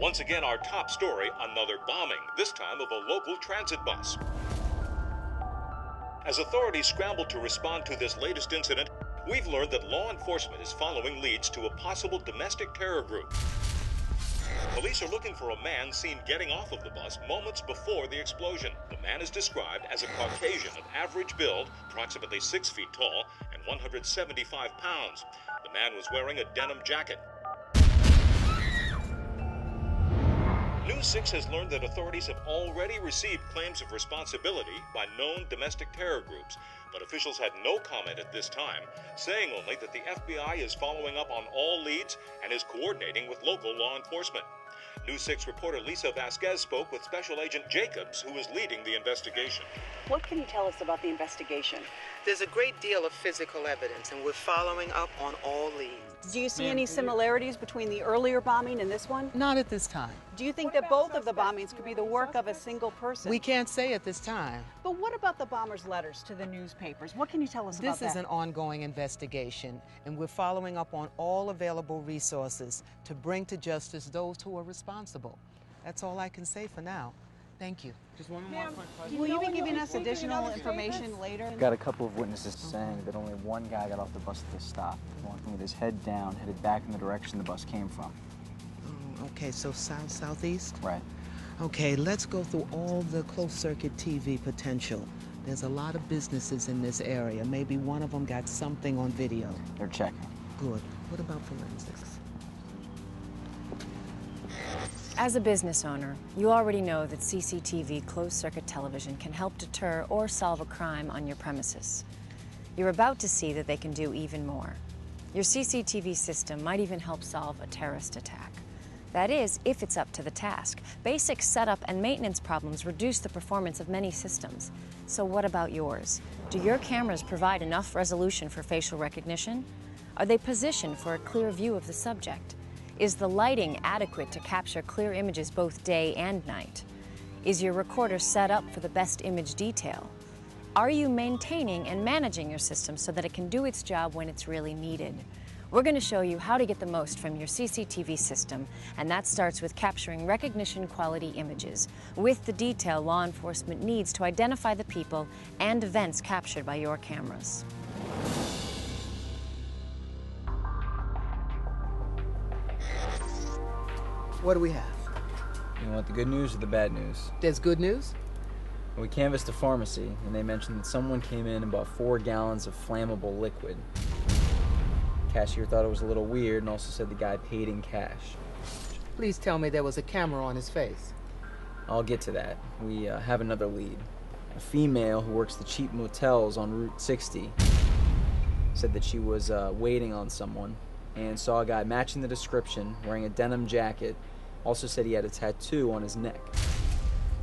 Once again, our top story, another bombing, this time of a local transit bus. As authorities scramble to respond to this latest incident, we've learned that law enforcement is following leads to a possible domestic terror group. Police are looking for a man seen getting off of the bus moments before the explosion. The man is described as a Caucasian of average build, approximately 6 feet tall, and 175 pounds. The man was wearing a denim jacket. News 6 has learned that authorities have already received claims of responsibility by known domestic terror groups, but officials had no comment at this time, saying only that the FBI is following up on all leads and is coordinating with local law enforcement. News 6 reporter Lisa Vasquez spoke with Special Agent Jacobs, who is leading the investigation. What can you tell us about the investigation? There's a great deal of physical evidence, and we're following up on all leads. Do you see any similarities between the earlier bombing and this one? Not at this time. Do you think that both of the bombings could be the work of a single person? We can't say at this time. But what about the bombers' letters to the newspapers? What can you tell us about that? This is an ongoing investigation, and we're following up on all available resources to bring to justice those who are responsible. That's all I can say for now. Thank you. Just one more quick question. Will you be giving us additional information later? Got a couple of witnesses saying that only one guy got off the bus at the stop, walking with his head down, headed back in the direction the bus came from. Oh, okay, so south-southeast? Right. Okay, let's go through all the closed-circuit TV potential. There's a lot of businesses in this area. Maybe one of them got something on video. They're checking. Good. What about forensics? As a business owner, you already know that CCTV closed-circuit television can help deter or solve a crime on your premises. You're about to see that they can do even more. Your CCTV system might even help solve a terrorist attack. That is, if it's up to the task. Basic setup and maintenance problems reduce the performance of many systems. So what about yours? Do your cameras provide enough resolution for facial recognition? Are they positioned for a clear view of the subject? Is the lighting adequate to capture clear images both day and night? Is your recorder set up for the best image detail? Are you maintaining and managing your system so that it can do its job when it's really needed? We're going to show you how to get the most from your CCTV system, and that starts with capturing recognition quality images with the detail law enforcement needs to identify the people and events captured by your cameras. What do we have? You want the good news or the bad news? There's good news? We canvassed a pharmacy, and they mentioned that someone came in and bought 4 gallons of flammable liquid. Cashier thought it was a little weird and also said the guy paid in cash. Please tell me there was a camera on his face. I'll get to that. We have another lead. A female who works the cheap motels on Route 60 said that she was waiting on someone and saw a guy matching the description, wearing a denim jacket. Also said he had a tattoo on his neck.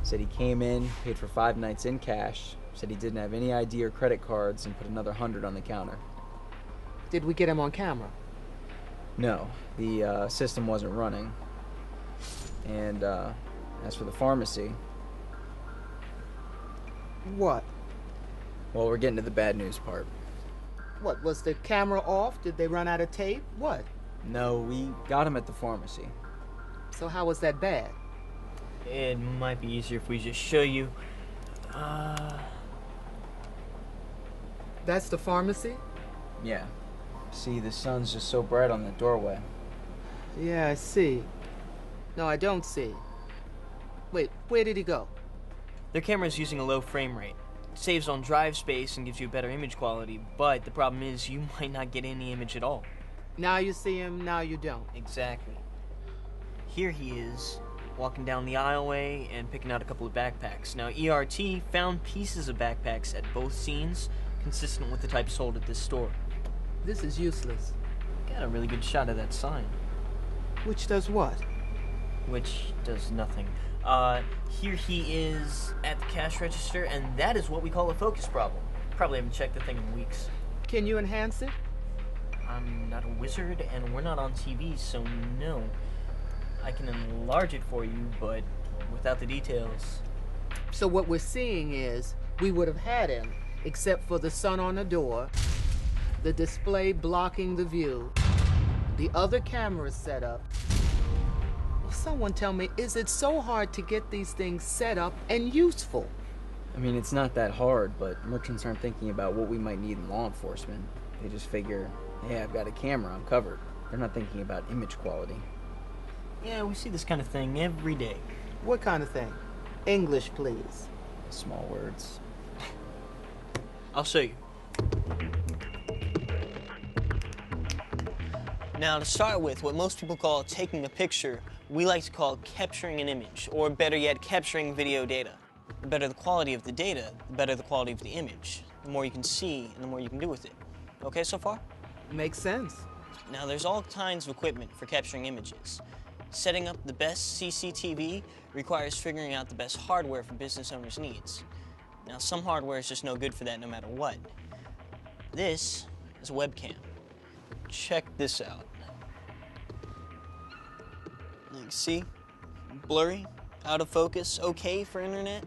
Said he came in, paid for 5 nights in cash, said he didn't have any ID or credit cards, and put another 100 on the counter. Did we get him on camera? No, the system wasn't running. And as for the pharmacy... What? Well, we're getting to the bad news part. What, was the camera off? Did they run out of tape? What? No, we got him at the pharmacy. So how was that bad? It might be easier if we just show you. That's the pharmacy? Yeah. See, the sun's just so bright on the doorway. Yeah, I see. No, I don't see. Wait, where did he go? Their camera's using a low frame rate. It saves on drive space and gives you better image quality, but the problem is you might not get any image at all. Now you see him, now you don't. Exactly. Here he is, walking down the aisleway and picking out a couple of backpacks. Now, ERT found pieces of backpacks at both scenes, consistent with the type sold at this store. This is useless. Got a really good shot of that sign. Which does what? Which does nothing. Here he is at the cash register, and that is what we call a focus problem. Probably haven't checked the thing in weeks. Can you enhance it? I'm not a wizard, and we're not on TV, so no. I can enlarge it for you, but without the details. So what we're seeing is, we would have had him, except for the sun on the door, the display blocking the view, the other cameras set up. Someone tell me, is it so hard to get these things set up and useful? I mean, it's not that hard, but merchants aren't thinking about what we might need in law enforcement. They just figure, hey, I've got a camera, I'm covered. They're not thinking about image quality. Yeah, we see this kind of thing every day. What kind of thing? English, please. Small words. I'll show you. Now, to start with, what most people call taking a picture, we like to call capturing an image, or better yet, capturing video data. The better the quality of the data, the better the quality of the image. The more you can see, and the more you can do with it. Okay so far? Makes sense. Now, there's all kinds of equipment for capturing images. Setting up the best CCTV requires figuring out the best hardware for business owners' needs. Now, some hardware is just no good for that no matter what. This is a webcam. Check this out. You can see, blurry, out of focus, okay for internet.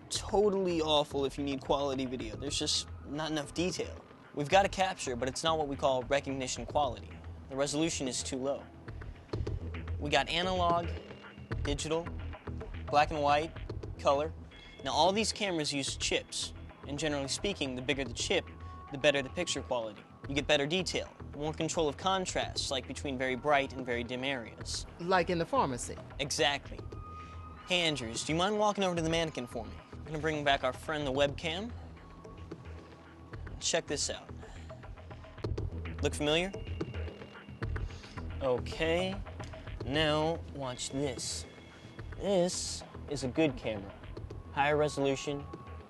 Totally awful if you need quality video. There's just not enough detail. We've got a capture, but it's not what we call recognition quality. The resolution is too low. We got analog, digital, black and white, color. Now all these cameras use chips, and generally speaking, the bigger the chip, the better the picture quality. You get better detail, more control of contrast, like between very bright and very dim areas. Like in the pharmacy. Exactly. Hey Andrews, do you mind walking over to the mannequin for me? I'm gonna bring back our friend the webcam. Check this out. Look familiar? Okay. Now, watch this. This is a good camera. Higher resolution,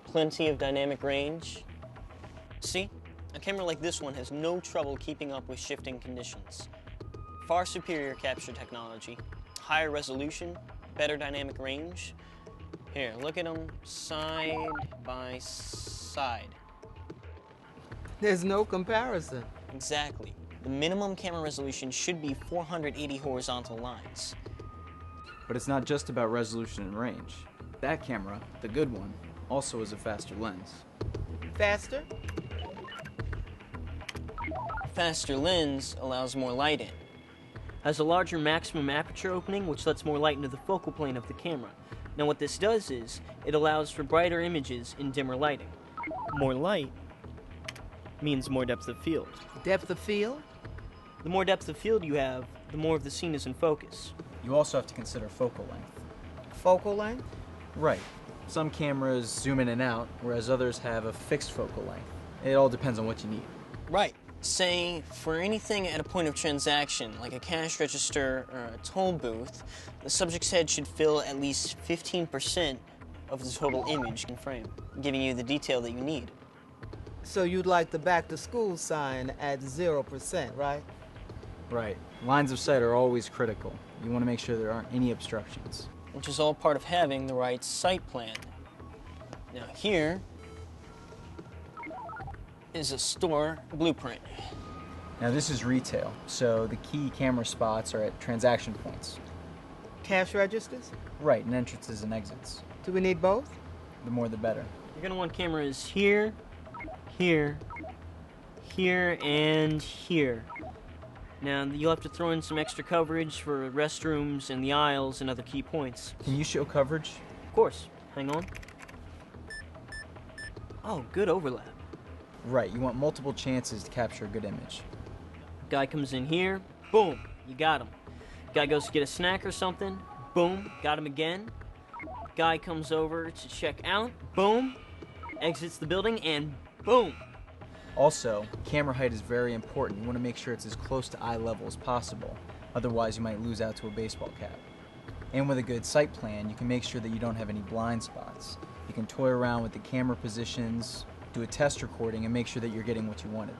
plenty of dynamic range. See? A camera like this one has no trouble keeping up with shifting conditions. Far superior capture technology, higher resolution, better dynamic range. Here, look at them side by side. There's no comparison. Exactly. The minimum camera resolution should be 480 horizontal lines. But it's not just about resolution and range. That camera, the good one, also has a faster lens. Faster? Faster lens allows more light in. Has a larger maximum aperture opening, which lets more light into the focal plane of the camera. Now what this does is, it allows for brighter images in dimmer lighting. More light means more depth of field. Depth of field? The more depth of field you have, the more of the scene is in focus. You also have to consider focal length. Focal length? Right. Some cameras zoom in and out, whereas others have a fixed focal length. It all depends on what you need. Right. Say, for anything at a point of transaction, like a cash register or a toll booth, the subject's head should fill at least 15% of the total image in frame, giving you the detail that you need. So you'd like the back to school sign at 0%, right? Right. Lines of sight are always critical. You want to make sure there aren't any obstructions. Which is all part of having the right sight plan. Now here is a store blueprint. Now this is retail, so the key camera spots are at transaction points. Cash registers? Right, and entrances and exits. Do we need both? The more the better. You're gonna want cameras here, here, here, and here. Now, you'll have to throw in some extra coverage for restrooms and the aisles and other key points. Can you show coverage? Of course. Hang on. Oh, good overlap. Right, you want multiple chances to capture a good image. Guy comes in here, boom, you got him. Guy goes to get a snack or something, boom, got him again. Guy comes over to check out, boom, exits the building, and boom. Also, camera height is very important. You want to make sure it's as close to eye level as possible. Otherwise, you might lose out to a baseball cap. And with a good sight plan, you can make sure that you don't have any blind spots. You can toy around with the camera positions, do a test recording, and make sure that you're getting what you wanted.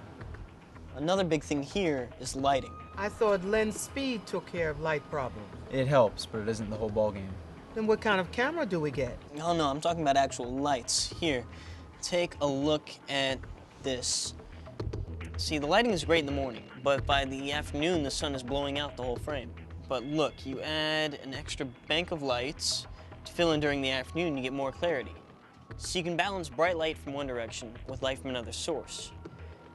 Another big thing here is lighting. I thought lens speed took care of light problems. It helps, but it isn't the whole ballgame. Then what kind of camera do we get? Oh no, I'm talking about actual lights. Here, take a look at this. See, the lighting is great in the morning, but by the afternoon, the sun is blowing out the whole frame. But look, you add an extra bank of lights to fill in during the afternoon, you get more clarity. So you can balance bright light from one direction with light from another source.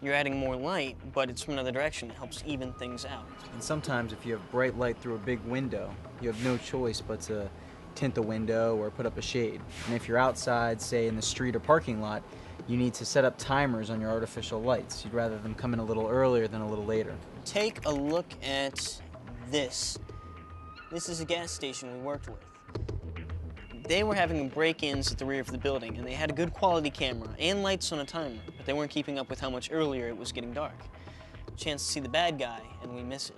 You're adding more light, but it's from another direction. It helps even things out. And sometimes if you have bright light through a big window, you have no choice but to tint the window or put up a shade. And if you're outside, say in the street or parking lot, you need to set up timers on your artificial lights. You'd rather them come in a little earlier than a little later. Take a look at this. This is a gas station we worked with. They were having break-ins at the rear of the building, and they had a good quality camera and lights on a timer, but they weren't keeping up with how much earlier it was getting dark. Chance to see the bad guy, and we miss it.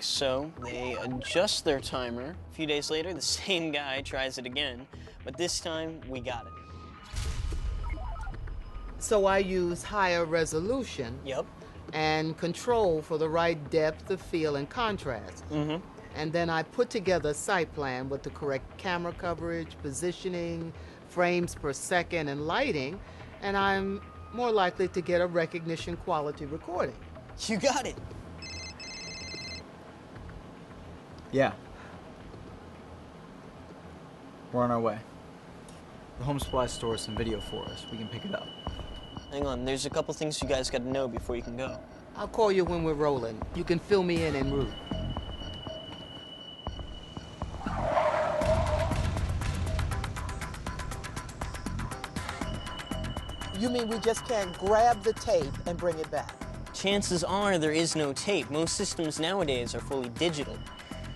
So they adjust their timer. A few days later, the same guy tries it again, but this time we got it. So I use higher resolution Yep. and control for the right depth of field and contrast. Mm-hmm. And then I put together a site plan with the correct camera coverage, positioning, frames per second, and lighting, and I'm more likely to get a recognition quality recording. You got it. Yeah. We're on our way. The home supply store has some video for us. We can pick it up. Hang on, there's a couple things you guys gotta know before you can go. I'll call you when we're rolling. You can fill me in en route. You mean we just can't grab the tape and bring it back? Chances are there is no tape. Most systems nowadays are fully digital.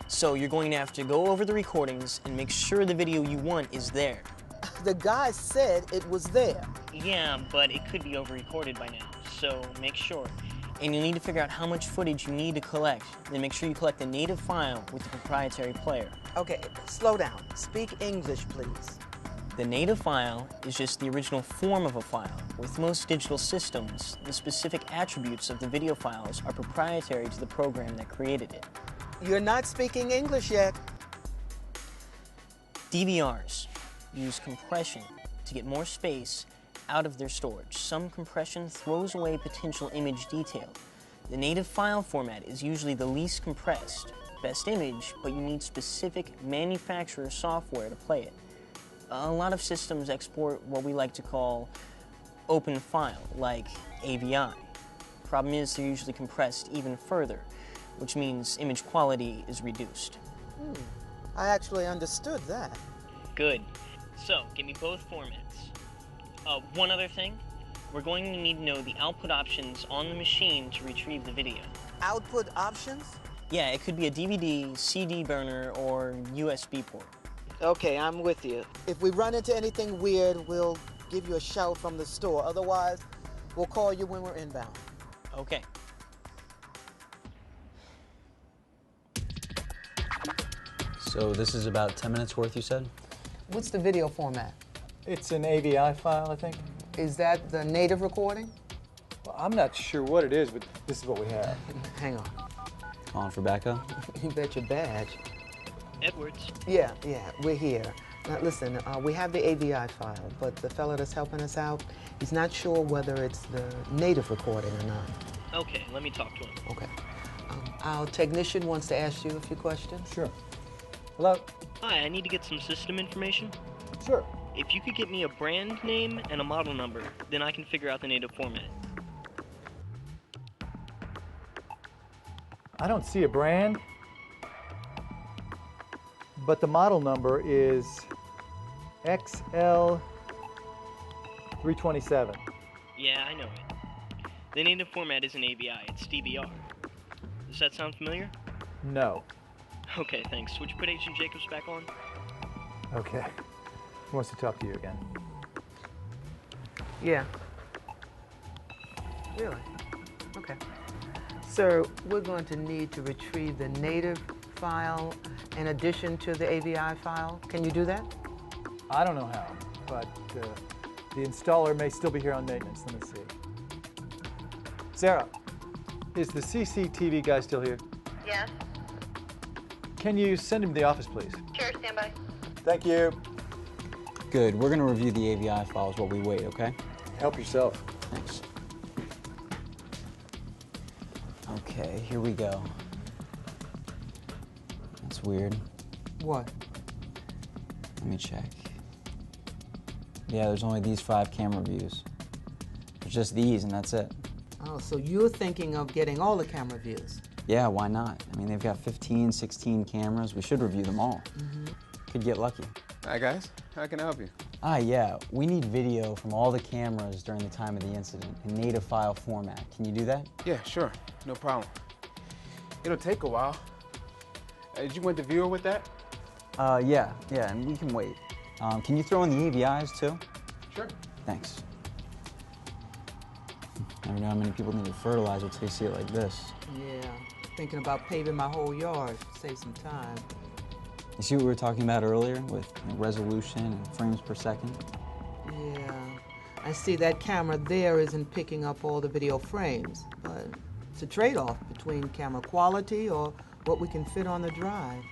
So you're going to have to go over the recordings and make sure the video you want is there. The guy said it was there. Yeah, but it could be over-recorded by now, so make sure. And you'll need to figure out how much footage you need to collect. Then make sure you collect the native file with the proprietary player. Okay, slow down. Speak English, please. The native file is just the original form of a file. With most digital systems, the specific attributes of the video files are proprietary to the program that created it. You're not speaking English yet. DVRs use compression to get more space out of their storage. Some compression throws away potential image detail. The native file format is usually the least compressed, best image, but you need specific manufacturer software to play it. A lot of systems export what we like to call open file, like AVI. Problem is they're usually compressed even further, which means image quality is reduced. I actually understood that. Good. So, give me both formats. One other thing, we're going to need to know the output options on the machine to retrieve the video. Output options? Yeah, it could be a DVD, CD burner, or USB port. Okay, I'm with you. If we run into anything weird, we'll give you a shout from the store. Otherwise, we'll call you when we're inbound. Okay. So this is about 10 minutes worth, you said? What's the video format? It's an AVI file, I think. Is that the native recording? Well, I'm not sure what it is, but this is what we have. Hang on. Calling for backup? You bet your badge. Edwards. Yeah, we're here. Now listen, we have the AVI file, but the fellow that's helping us out, he's not sure whether it's the native recording or not. Okay, let me talk to him. Okay. Our technician wants to ask you a few questions. Sure. Hello? Hi, I need to get some system information. Sure. If you could get me a brand name and a model number, then I can figure out the native format. I don't see a brand, but the model number is XL327. Yeah, I know it. The native format isn't AVI, it's DVR. Does that sound familiar? No. Okay, thanks. Would you put Agent Jacobs back on? Okay. He wants to talk to you again. Yeah. Really? Okay. Sir, we're going to need to retrieve the native file in addition to the AVI file. Can you do that? I don't know how, but the installer may still be here on maintenance. Let me see. Sarah, is the CCTV guy still here? Yes. Can you send him to the office, please? Sure, stand by. Thank you. Good. We're going to review the AVI files while we wait, okay? Help yourself. Thanks. Okay, here we go. That's weird. What? Let me check. Yeah, there's only these 5 camera views. There's just these, and that's it. Oh, so you're thinking of getting all the camera views? Yeah, why not? I mean, they've got 15, 16 cameras. We should review them all. Could get lucky. Hi, guys. How can I help you? Yeah, we need video from all the cameras during the time of the incident in native file format. Can you do that? Yeah, sure. No problem. It'll take a while. Did you want the viewer with that? Yeah, and we can wait. Can you throw in the AVIs too? Sure. Thanks. Never know how many people need fertilizer till you see it like this. Yeah, thinking about paving my whole yard. Save some time. You see what we were talking about earlier with resolution and frames per second? Yeah, I see that camera there isn't picking up all the video frames, but it's a trade-off between camera quality or what we can fit on the drive.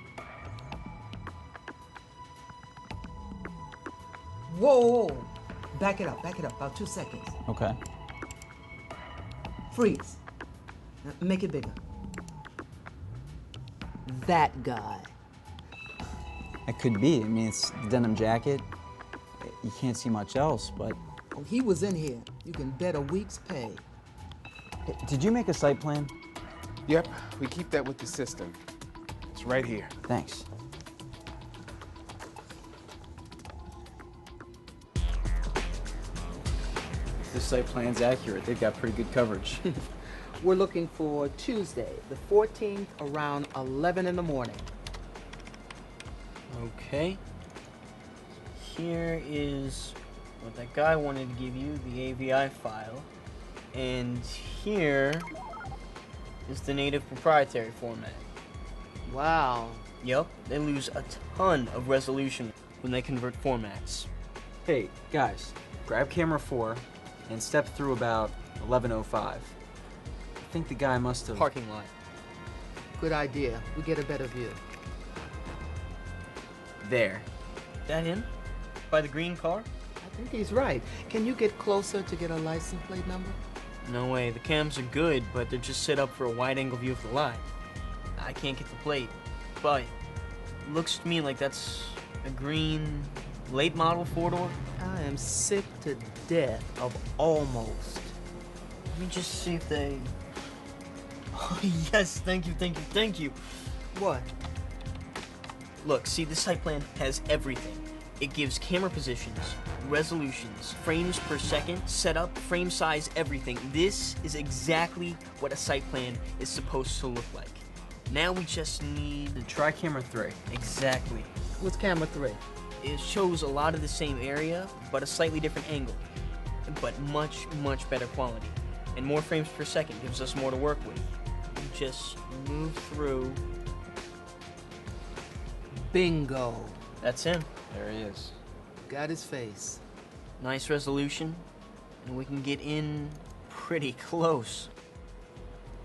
Whoa! Back it up, about 2 seconds. Okay. Freeze. Now, make it bigger. That guy. It could be. I mean, it's the denim jacket. You can't see much else, but... Oh, he was in here. You can bet a week's pay. Hey, did you make a site plan? Yep, we keep that with the system. It's right here. Thanks. This site plan's accurate. They've got pretty good coverage. We're looking for Tuesday, the 14th, around 11 in the morning. Okay. Here is what that guy wanted to give you, the AVI file. And here is the native proprietary format. Wow. Yup, they lose a ton of resolution when they convert formats. Hey, guys, grab camera 4 and step through about 11:05. I think the guy must have... Parking lot. Good idea. We get a better view. There. That him? By the green car? I think he's right. Can you get closer to get a license plate number? No way. The cams are good, but they're just set up for a wide-angle view of the lot. I can't get the plate, but it looks to me like that's a green late model 4-door. I am sick to death of almost. Let me just see if they... Oh, yes, thank you. What? Look, see, this site plan has everything. It gives camera positions, resolutions, frames per second, setup, frame size, everything. This is exactly what a site plan is supposed to look like. Now we just need... Try camera 3. Exactly. What's camera 3? It shows a lot of the same area, but a slightly different angle. But much, much better quality. And more frames per second gives us more to work with. We just move through. Bingo. That's him. There he is. Got his face. Nice resolution, and we can get in pretty close.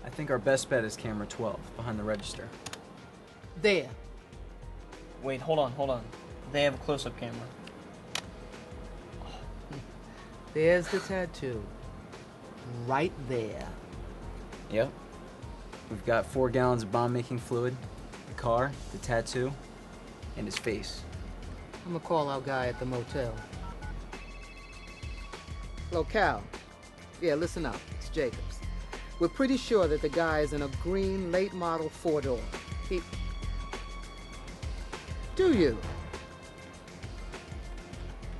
I think our best bet is camera 12, behind the register. There. Wait, hold on. They have a close-up camera. There's the tattoo. Right there. Yep. We've got 4 gallons of bomb-making fluid, the car, the tattoo, and his face. I'm gonna call our guy at the motel. Hello, Cal. Yeah, listen up. It's Jacobs. We're pretty sure that the guy is in a green late model 4-door. Do you?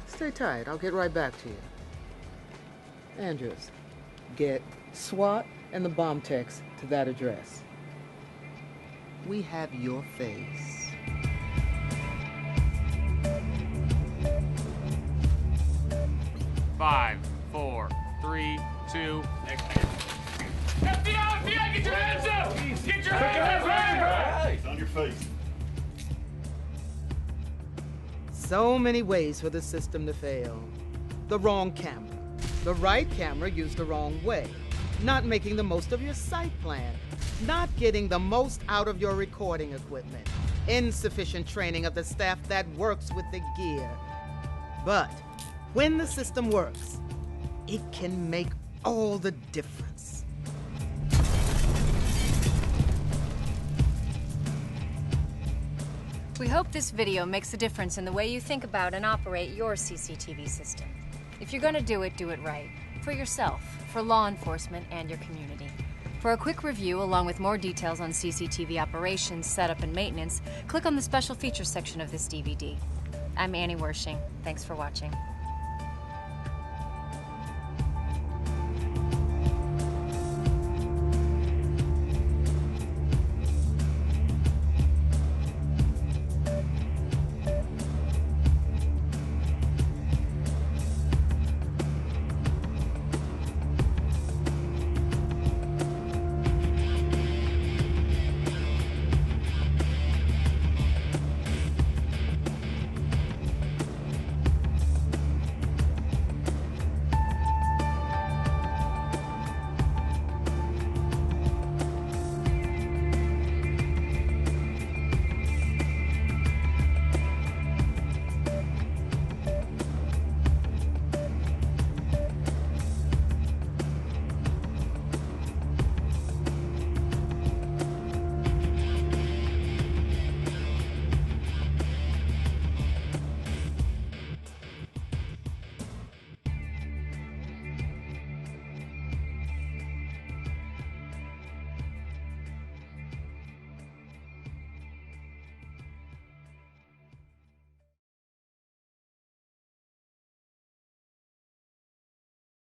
Stay tight. I'll get right back to you. Andrews, get SWAT and the bomb text to that address. We have your face. 5, 4, 3, 2, next man. FBI, get your hands up! Get your hands up! It's on your face. So many ways for the system to fail. The wrong camera. The right camera used the wrong way. Not making the most of your site plan. Not getting the most out of your recording equipment. Insufficient training of the staff that works with the gear. But when the system works, it can make all the difference. We hope this video makes a difference in the way you think about and operate your CCTV system. If you're gonna do it right. For yourself. for law enforcement and your community. For a quick review, along with more details on CCTV operations, setup, and maintenance, click on the special features section of this DVD. I'm Annie Wershing. Thanks for watching.